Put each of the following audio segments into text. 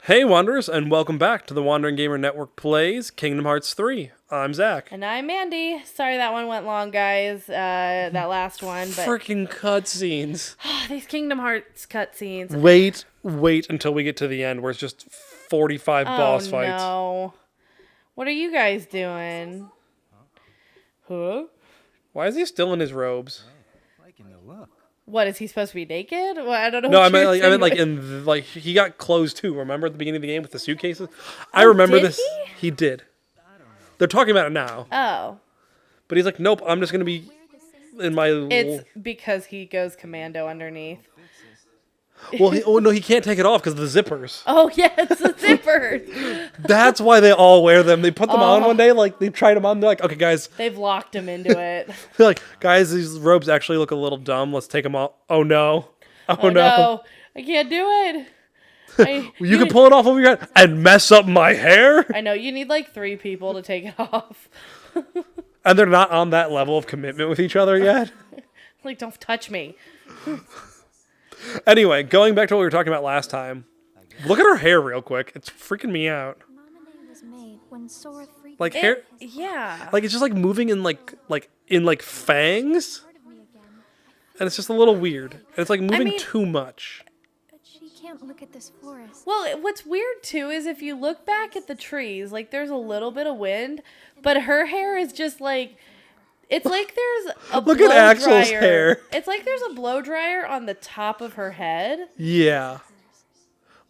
Hey Wanderers, and welcome back to the Wandering Gamer Network Plays Kingdom Hearts 3. I'm Zach. And I'm Mandy. Sorry that one went long, guys. That last one, but Freaking cutscenes. these Kingdom Hearts cutscenes. Wait until we get to the end where it's just 45 boss fights. No. What are you guys doing? Huh? Why is he still in his robes? Liking the look. What, is he supposed to be naked? Well, I don't know. No, what I you're meant like saying. he got clothes too. Remember at the beginning of the game with the suitcases? I remember did this. He did. They're talking about it now. Oh. But he's like, nope, I'm just gonna be in my. It's because he goes commando underneath. Well, he can't take it off because of the zippers. Oh, yeah, it's a zipper. That's why they all wear them. They put them on one day, like they tried them on. They're like, okay, guys. They've locked him into it. They're like, guys, these robes actually look a little dumb. Let's take them off. Oh no. Oh no. No. I can't do it. You can pull it off over your head and mess up my hair. I know, you need like 3 people to take it off. And they're not on that level of commitment with each other yet. Like, don't touch me. Anyway, going back to what we were talking about last time. Look at her hair real quick. It's freaking me out. Nominae was made when Sora freed Like hair, Yeah. like it's just like moving in like fangs, part of me again. and it's just a little weird. And it's like moving mean- too much. But she can't look at this forest. Well, what's weird too is if you look back at the trees, like there's a little bit of wind, but her hair is just like, it's like there's a Look at blow Axel's dryer. hair. It's like there's a blow dryer on the top of her head. Yeah.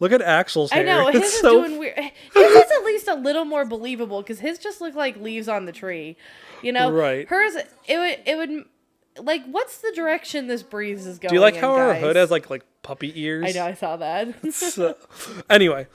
Look at Axel's hair. I know, his It's is so doing weird. His is at least a little more believable because his just look like leaves on the tree. You know, Right. Hers, it would, like, what's the direction this breeze is going? Do you like in, how her guys? hood has like puppy ears? I know, I saw that. So, anyway,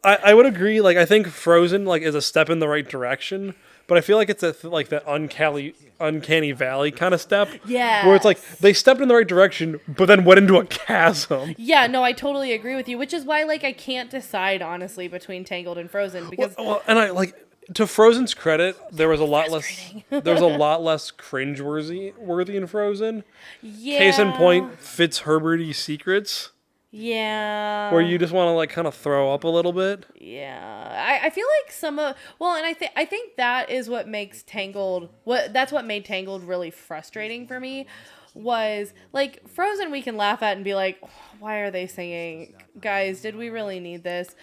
I would agree. Like, I think Frozen like is a step in the right direction, but I feel like it's like that uncanny valley kind of step. Yeah. Where it's like they stepped in the right direction, but then went into a chasm. Yeah, no, I totally agree with you, which is why, like, I can't decide, honestly, between Tangled and Frozen, because... Well, and I like, to Frozen's credit, there was a lot less. There was a lot less cringe-worthy in Frozen. yeah. Case in point, Fitzherberty Secrets, Yeah. where you just want to like kind of throw up a little bit. Yeah. I feel like some of... Well, and I think that is what makes Tangled... That's what made Tangled really frustrating for me, was, like, Frozen we can laugh at and be like, oh, why are they singing? Guys, did we really need this?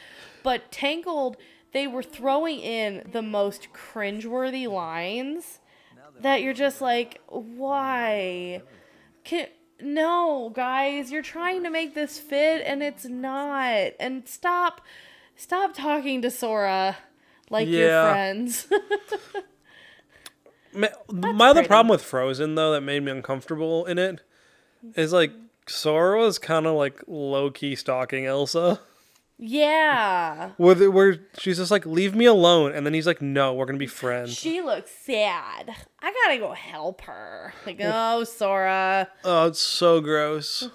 But Tangled... They were throwing in the most cringeworthy lines that you're just like, why? No, guys, you're trying to make this fit and it's not. And stop talking to Sora like your Yeah. friends. My other pretty. problem with Frozen, though, that made me uncomfortable in it, is like Sora was kind of like low key stalking Elsa. Yeah. Where she's just like, leave me alone. And then he's like, no, we're going to be friends. She looks sad. I gotta go help her. Like, oh, Sora. Oh, it's so gross.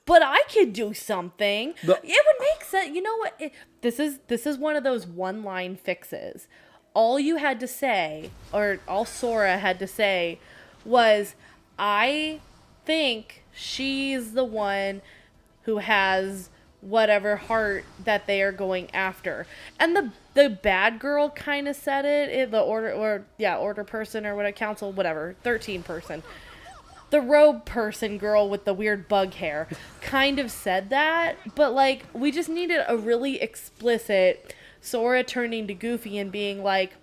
But I could do something. It would make sense. You know what? This is one of those one-line fixes. All you had to say, or all Sora had to say, was, I think she's the one who has whatever heart that they are going after. And the bad girl kind of said it, the order person or whatever, council, whatever, 13 person. The robe person girl with the weird bug hair kind of said that, but like we just needed a really explicit Sora turning to Goofy and being like,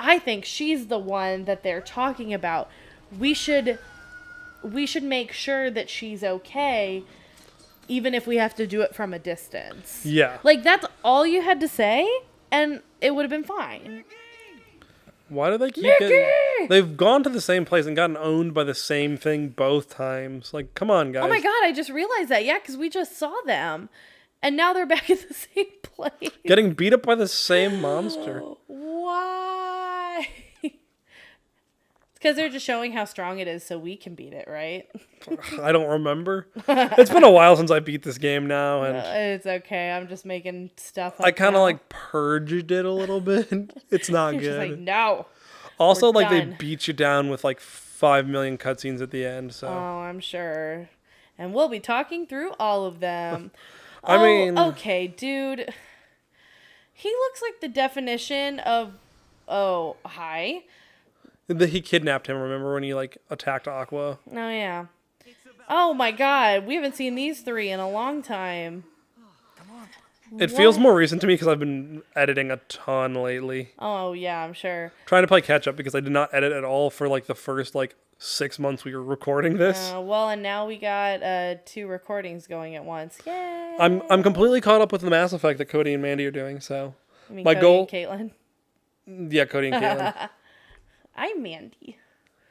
I think she's the one that they're talking about. We should make sure that she's okay, even if we have to do it from a distance. Yeah. Like, that's all you had to say, and it would have been fine. Why do they keep Mickey! getting... They've gone to the same place and gotten owned by the same thing both times. Like, come on, guys. Oh my god, I just realized that. Yeah, because we just saw them. And now they're back at the same place. Getting beat up by the same monster. Why? It's because they're just showing how strong it is so we can beat it, right? I don't remember. It's been a while since I beat this game now, and It's okay. I'm just making stuff up I kind now. of like purged it a little bit. It's not You're just good. like, no. Also, we're like they done. beat you down with like 5 million cutscenes at the end. So Oh, I'm sure. And we'll be talking through all of them. I mean, okay, dude. He looks like the definition of, oh, hi. he kidnapped him. Remember when he like attacked Aqua? Oh, yeah. Oh, my God. We haven't seen these three in a long time. It feels more recent to me because I've been editing a ton lately. Oh, yeah, I'm sure. Trying to play catch up because I did not edit at all for like the first like 6 months we were recording this. Well, and now we got 2 recordings going at once. Yay! I'm completely caught up with the Mass Effect that Cody and Mandy are doing. So You mean my Cody goal, and Caitlin? yeah, Cody and Caitlin. I'm Mandy.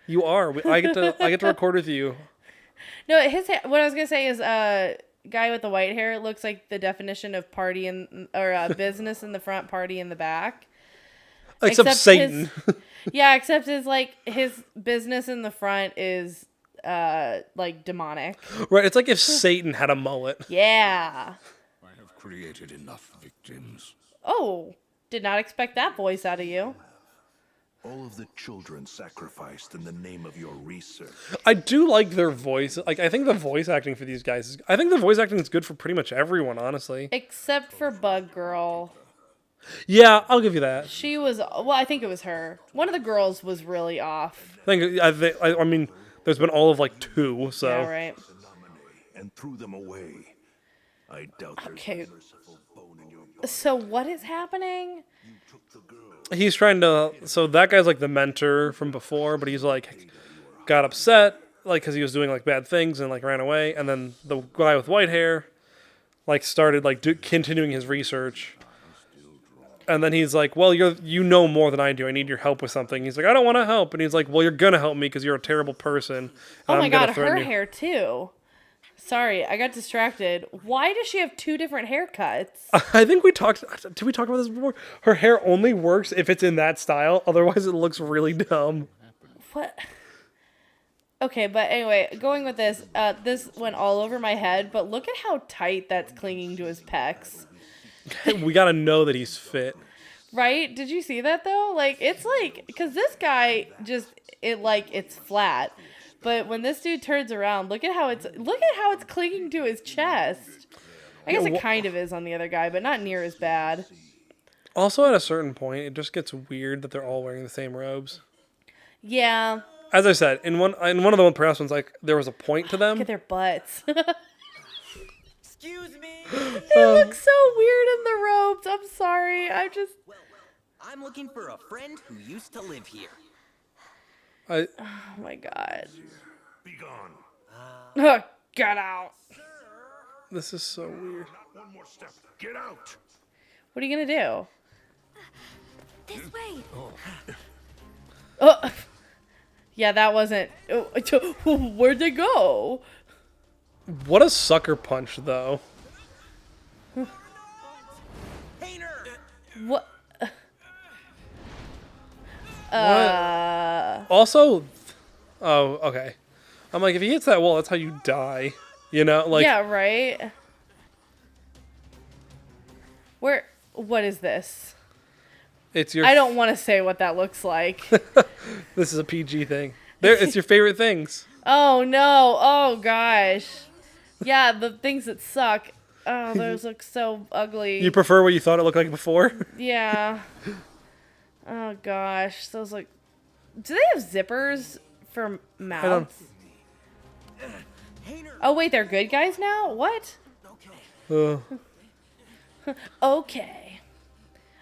You are. I get to record with you. No, what I was gonna say is guy with the white hair looks like the definition of party or business in the front, party in the back. Except Satan. Except his business in the front is like demonic. Right, it's like if Satan had a mullet. Yeah. I have created enough victims. Oh, did not expect that voice out of you. All of the children sacrificed in the name of your research. I do like their voice. Like, I think the voice acting for these guys I think the voice acting is good for pretty much everyone, honestly. Except for Bug Girl. Yeah, I'll give you that. She was, well, I think it was her. One of the girls was really off. I mean, there's been all of like 2, so. Yeah, right. And threw them away. I doubt there's Okay. a merciful bone in your body. So what is happening? He's trying to, so that guy's like the mentor from before, but he's like, got upset, like, because he was doing like bad things and like ran away, and then the guy with white hair, like, started like continuing his research. And then he's like, well, you know more than I do. I need your help with something. He's like, I don't want to help. And he's like, well, you're going to help me because you're a terrible person. And Oh my I'm gonna God, threaten her you. hair too. Sorry, I got distracted. Why does she have 2 different haircuts? I think did we talk about this before? Her hair only works if it's in that style. Otherwise, it looks really dumb. What? Okay, but anyway, going with this, this went all over my head, but look at how tight that's clinging to his pecs. We got to know that he's fit. Right? Did you see that though? Like, it's like, because this guy it's flat. But when this dude turns around, look at how it's clinging to his chest. I guess it kind of is on the other guy, but not near as bad. Also, at a certain point, it just gets weird that they're all wearing the same robes. Yeah. As I said, in one of the press ones, like, there was a point to them. Look at their butts. Excuse me. They look so weird in the robes. I'm sorry. Well, I'm looking for a friend who used to live here. Oh my God. Be gone. Get out. This is so weird. One more step. Get out. What are you going to do? This way. Oh. Yeah, that wasn't... Where'd they go? What a sucker punch, though. Painter! What? Also, oh, okay. I'm like, if he hits that wall, that's how you die. You know, like. Yeah, right? What is this? It's your. I don't want to say what that looks like. This is a PG thing. It's your favorite things. Oh, no. Oh, gosh. Yeah, the things that suck. Oh, those look so ugly. You prefer what you thought it looked like before? Yeah. Oh, gosh. Those look... Do they have zippers for mouths? Oh, wait, they're good guys now? What? Okay.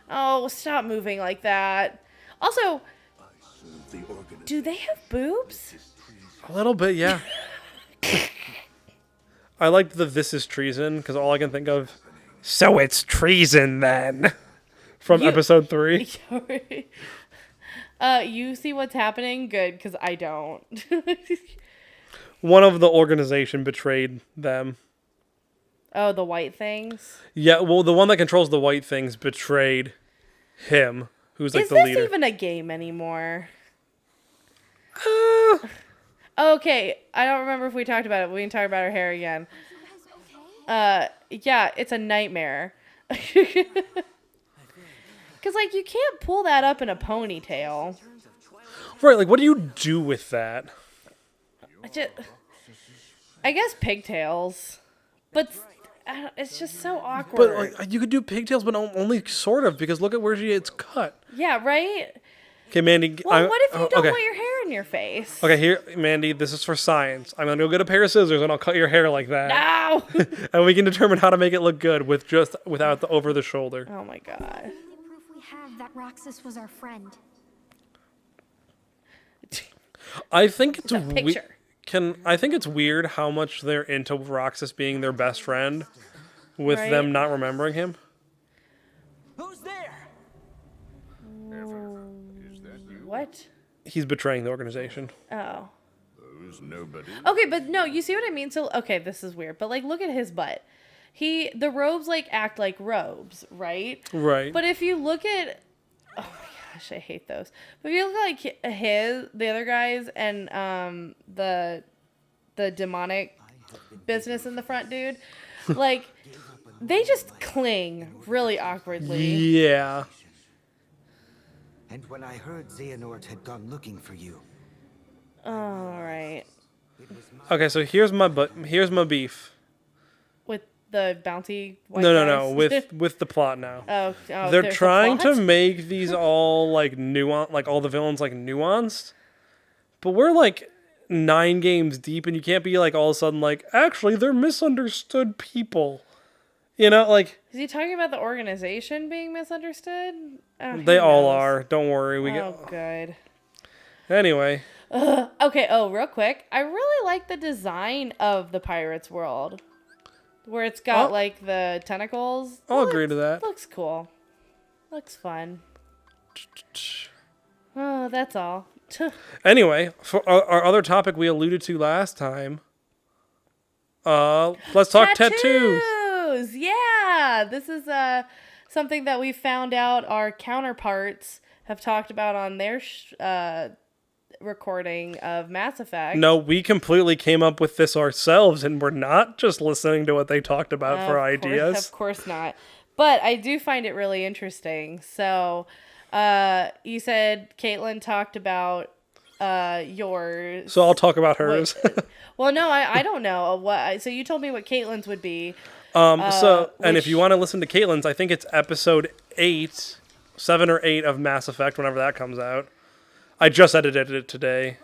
Oh, stop moving like that. Also, do they have boobs? A little bit, yeah. I liked the "This is treason" because all I can think of. So it's treason then, from episode 3. You see what's happening? Good, because I don't. One of the organization betrayed them. Oh, the white things? Yeah, well, the one that controls the white things betrayed him, who's like Is the this leader. even a game anymore? Okay, I don't remember if we talked about it, but we can talk about her hair again. Yeah, it's a nightmare. Because, like, you can't pull that up in a ponytail. Right, like, what do you do with that? I guess pigtails. But it's just so awkward. But like you could do pigtails, but only sort of because look at where she gets cut. Yeah, right? Okay, Mandy. Well, what if you don't okay. want your hair in your face? Okay, here, Mandy. This is for science. I'm gonna go get a pair of scissors and I'll cut your hair like that, No! and we can determine how to make it look good without the over the shoulder. Oh my god. The only proof we have that Roxas was our friend. I think it's picture. I think it's weird how much they're into Roxas being their best friend, with Right. them not remembering him. Who's there? What? He's betraying the organization. Oh. Those nobodies. Okay, but no, you see what I mean? So, okay, this is weird, but like, look at his butt. The robes like act like robes, right? Right. But if you look at, oh my gosh, I hate those. But if you look at like the other guys, and the demonic business in the front dude, like they just cling really awkwardly. Yeah. And when I heard Xehanort had gone looking for you, All right, Okay, so here's my beef. with the bounty. White No, guys. with the plot now. oh, They're there's a trying to plot? make these all like like all the villains like nuanced, but we're like 9 games deep, and you can't be like all of a sudden like actually they're misunderstood people. You know, like Is he talking about the organization being misunderstood? Oh, they who all knows? are. Don't worry, we Oh, good. get anyway. Okay, real quick. I really like the design of the Pirates world. Where it's got, Oh. like, the tentacles. I'll agree to that. Looks cool. Looks fun. Oh, that's all. Anyway, for our other topic we alluded to last time, let's talk tattoos. Yeah! This is something that we found out our counterparts have talked about on their recording of Mass Effect. No, we completely came up with this ourselves, and we're not just listening to what they talked about for ideas. Of course not. But I do find it really interesting. So, you said Caitlin talked about yours. So I'll talk about hers. Well, no, I don't know. So you told me what Caitlin's would be. And if which- you want to listen to Caitlin's, I think it's episode 7 or 8 of Mass Effect, whenever that comes out. I just edited it today.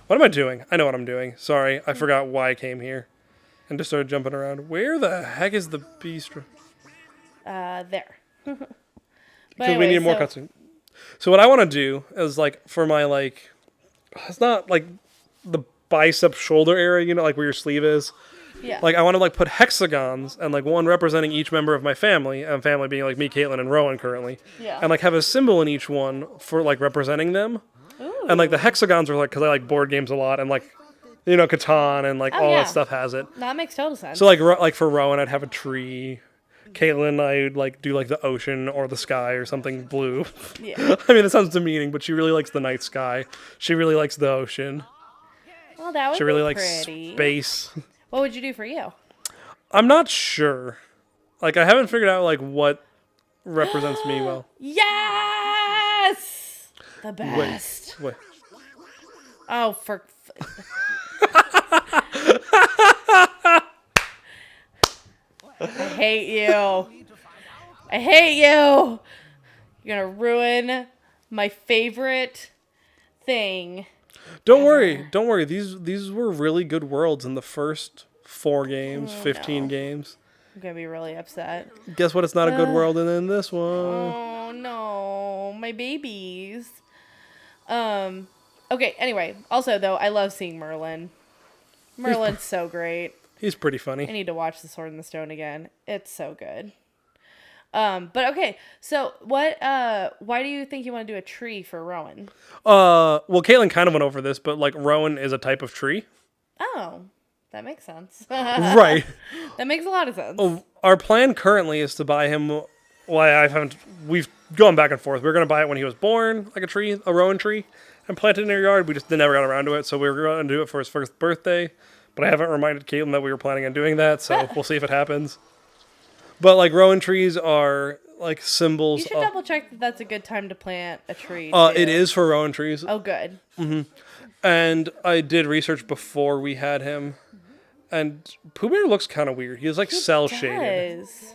What am I doing? I know what I'm doing. Sorry, I forgot why I came here. And just started jumping around. Where the heck is the beast? There. But Because we need more cutscene. So what I want to do is, like, for my, like... It's not, like, the bicep shoulder area, you know, like where your sleeve is. Yeah. Like, I want to, like, put hexagons and, like, one representing each member of my family, and family being, like, me, Caitlin, and Rowan currently. Yeah. And, like, have a symbol in each one for, like, representing them. Ooh. And, like, the hexagons are, like, because I like board games a lot, and, like, you know, Catan and, like, all yeah. that stuff has it. That makes total sense. So, like for Rowan, I'd have a tree. Caitlin, I'd, like, do, like, the ocean or the sky or something blue. Yeah. I mean, it sounds demeaning, but she really likes the night sky. She really likes the ocean. Well, that would She really be likes pretty. space. What would you do for you? I'm not sure. Like, I haven't figured out, like, what represents me well. Yes! The best. Wait. Oh, I hate you. I hate you. You're gonna ruin my favorite thing. Don't worry. These were really good worlds in the first 4 games, 15 no. games. I'm gonna be really upset. Guess what? It's not a good world in this one. Oh no, my babies. Okay, anyway. Also though, I love seeing Merlin. Merlin's so great. He's pretty I funny. need to watch The Sword in the Stone again. It's so good. But okay, so what why do you think you want to do a tree for Rowan? Well, Caitlin kind of went over this, but, like, Rowan is a type of tree. Oh, that makes sense. Right. That makes a lot of sense. Our plan currently is to buy him. Well, we've gone back and forth. We were going to buy it when he was born, like a Rowan tree, and plant it in our yard. We just never got around to it, so we were going to do it for his first birthday. But I haven't reminded Caitlin that we were planning on doing that, so we'll see if it happens. But, like, Rowan trees are, like, symbols You should of... double check that that's a good time to plant a tree. It too. is for Rowan trees. Oh, good. And I did research before we had him. And Pooh Bear looks kind of weird. He is like cell shaded. Does.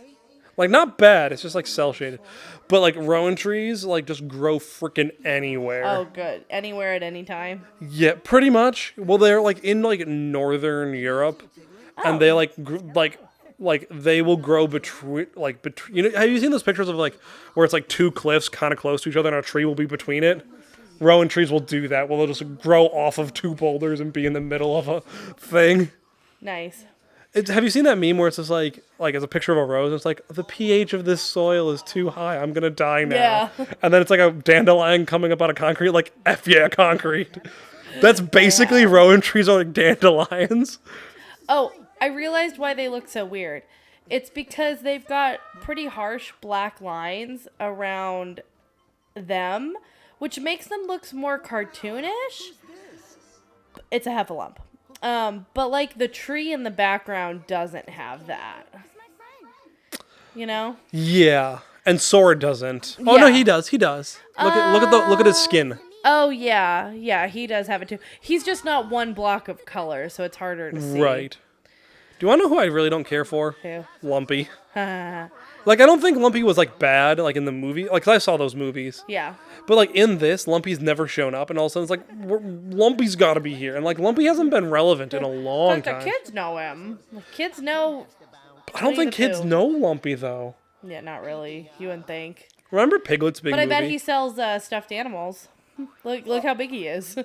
Like not bad. It's just like cell shaded. But like rowan trees like just grow freaking anywhere. Oh, good. Anywhere at any time. Yeah, pretty much. Well, they're like in like northern Europe, and they like like they will grow between you know. Have you seen those pictures of like where it's like two cliffs kind of close to each other, and a tree will be between it? Rowan trees will do that. Well, they'll just grow off of two boulders and be in the middle of a thing. Nice. Have you seen that meme where it's just like it's a picture of a rose? And it's like the pH of this soil is too high. I'm gonna die now. Yeah. And then it's like a dandelion coming up out of concrete. Like F yeah, concrete. That's basically rowan trees are like dandelions. Oh, I realized why they look so weird. It's because they've got pretty harsh black lines around them, which makes them look more cartoonish. It's a heffalump. But like the tree in the background doesn't have that. You know? Yeah, and Sora doesn't. Oh no, Yeah. he does. He does. Look at his skin. Oh yeah, he does have it too. He's just not one block of color, so it's harder to see. Right. Do you want to know who I really don't care for? Who? Lumpy. Like I don't think Lumpy was like bad like in the movie. Like 'cause I saw those movies. Yeah. But like in this, Lumpy's never shown up, and all of a sudden it's like Lumpy's got to be here, and like Lumpy hasn't been relevant in a long But the time. kids know him. The kids know. I don't think Winnie the kids Pooh. know Lumpy though. Yeah, not really. You wouldn't think. Remember Piglet's big But I movie? bet he sells stuffed animals. Look how big he is.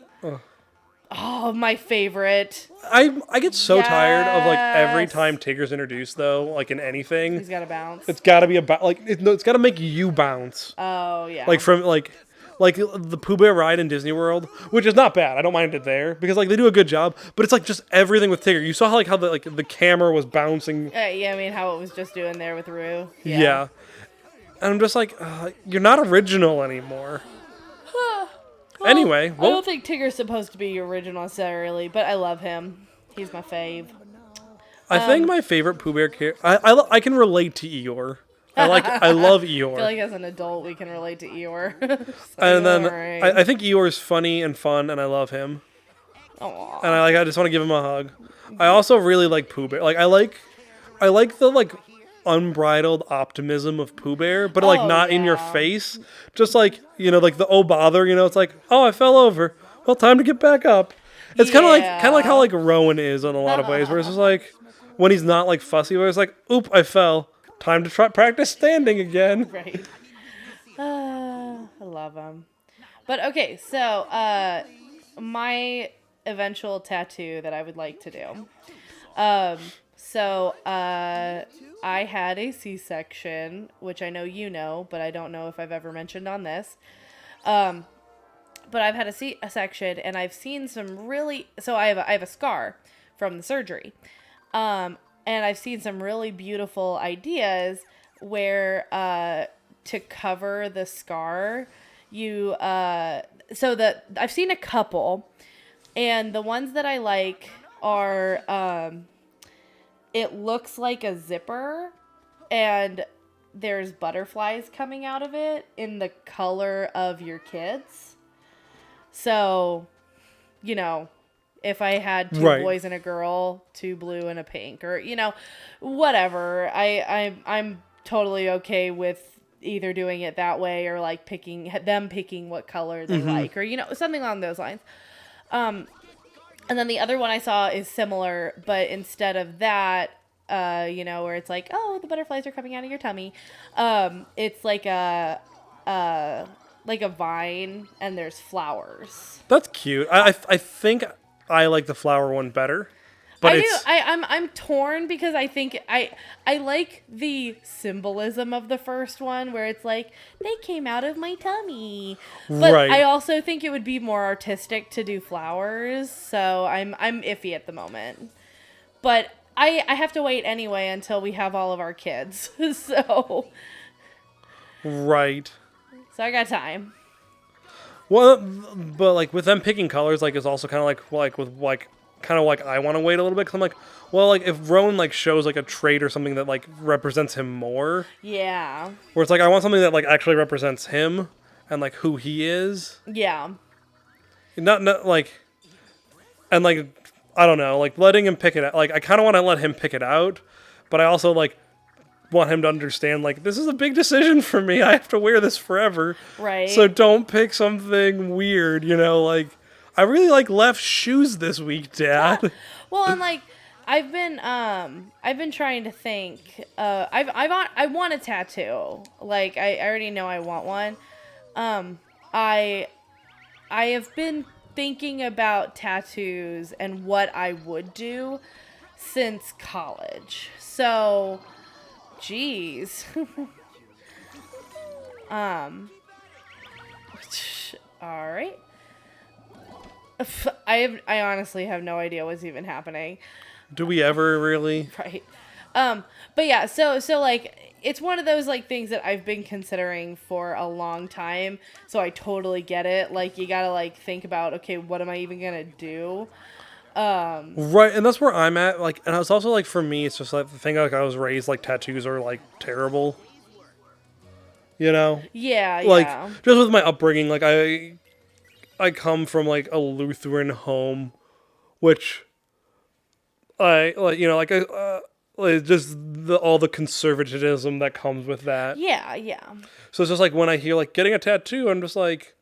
Oh, my favorite. I get so tired of like every Yes. time Tigger's introduced though, like in anything. He's got to bounce. It's got to be about like it's got to make you bounce. Oh yeah. Like from like the Pooh Bear ride in Disney World, which is not bad. I don't mind it there because like they do a good job. But it's like just everything with Tigger. You saw how the camera was bouncing. Yeah, I mean how it was just doing there with Rue. Yeah. And I'm just like, you're not original anymore. Anyway, I don't think Tigger's supposed to be original necessarily, but I love him. He's my fave. I think my favorite Pooh Bear character. I can relate to Eeyore. I love Eeyore. I feel like as an adult we can relate to Eeyore. And then Alright. I think Eeyore's funny and fun, and I love him. Aw. And I just want to give him a hug. I also really like Pooh Bear. Like I like the like unbridled optimism of Pooh Bear, but like Oh, not in your yeah. face. Just like like the oh bother. It's like oh I fell over. Well, time to get back up. It's kind of like how like Rowan is in a lot of ways, where it's just like when he's not like fussy, where it's like oop I fell. Time to try practice standing again. Right. I love him. But okay, so my eventual tattoo that I would like to do. I had a C-section, which I know you know, but I don't know if I've ever mentioned on this. But I've had a C-section, and I've seen some really. So I have a scar from the surgery. And I've seen some really beautiful ideas where to cover the scar, I've seen a couple, and the ones that I like are it looks like a zipper, and there's butterflies coming out of it in the color of your kids. So, if I had two Right. boys and a girl, 2 blue and a pink, or whatever, I'm totally okay with either doing it that way or like picking what color they like, or something along those lines. And then the other one I saw is similar, but instead of that, where it's like, oh, the butterflies are coming out of your tummy, it's like a vine and there's flowers. That's cute. I think I like the flower one better. But I'm torn because I think I like the symbolism of the first one where it's like they came out of my tummy, but Right. I also think it would be more artistic to do flowers. So I'm iffy at the moment, but I have to wait anyway until we have all of our kids. so right. I got time. Well, but like with them picking colors, like it's also kind of like with like kind of like I want to wait a little bit because I'm like, well, like if Rowan like shows like a trait or something that like represents him more, Yeah. where it's like I want something that like actually represents him and like who he is, Yeah. not like, and like I don't know, like letting him pick it out. Like I kind of want to let him pick it out, but I also like want him to understand like this is a big decision for me. I have to wear this forever. Right. So don't pick something weird, like I really like left shoes this week, Dad. Well, and like I've been trying to think. I want a tattoo. Like I already know I want one. I have been thinking about tattoos and what I would do since college. So, geez. All right. I honestly have no idea what's even happening. Do we ever really? Right. But yeah, so like it's one of those like things that I've been considering for a long time. So I totally get it. Like you gotta like think about, okay, what am I even gonna do? Right, and that's where I'm at. Like, and it's also like for me, it's just like the thing. Like I was raised like tattoos are like terrible. Yeah. Like Yeah. just with my upbringing, like I come from like a Lutheran home, which I like. Like just all the conservatism that comes with that. Yeah. Yeah. So it's just like when I hear like getting a tattoo, I'm just like,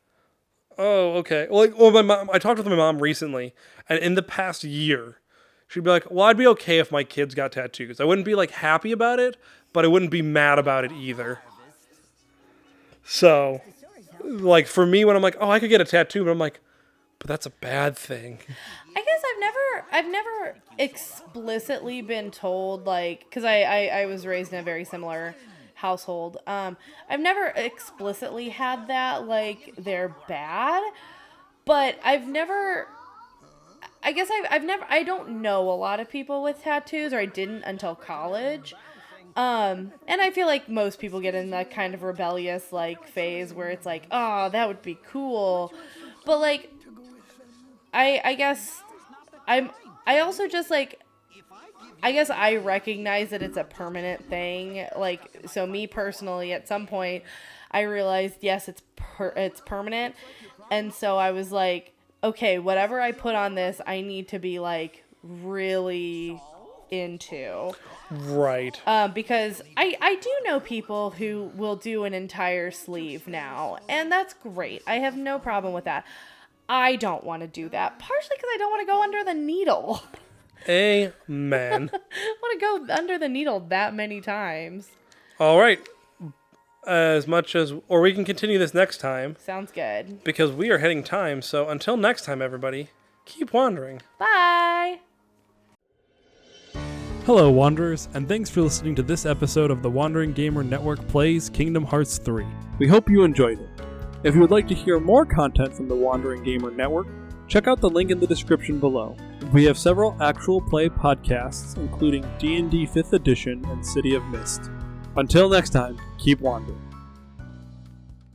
oh, okay. Well, my mom. I talked with my mom recently, and in the past year, she'd be like, "Well, I'd be okay if my kids got tattoos. I wouldn't be like happy about it, but I wouldn't be mad about it either." So, like for me, when I'm like, "Oh, I could get a tattoo," but I'm like, "But that's a bad thing." I guess I've never explicitly been told, like, because I was raised in a very similar household. I've never explicitly had that, like, they're bad, but I don't know a lot of people with tattoos, or I didn't until college. And I feel like most people get in that kind of rebellious, like, phase where it's like, oh, that would be cool. But, like, I guess I also just like, I guess I recognize that it's a permanent thing. Like, so me personally, at some point, I realized, yes, it's permanent. And so I was like, okay, whatever I put on this, I need to be like really into. Right. Because I do know people who will do an entire sleeve now, and that's great. I have no problem with that. I don't want to do that, partially because I don't want to go under the needle. Amen. I want to go under the needle that many times. All right. Or we can continue this next time. Sounds good. Because we are hitting time, so until next time, everybody, keep wandering. Bye! Hello, Wanderers, and thanks for listening to this episode of the Wandering Gamer Network Plays Kingdom Hearts 3. We hope you enjoyed it. If you would like to hear more content from the Wandering Gamer Network, check out the link in the description below. We have several actual play podcasts, including D&D 5th Edition and City of Mist. Until next time, keep wandering.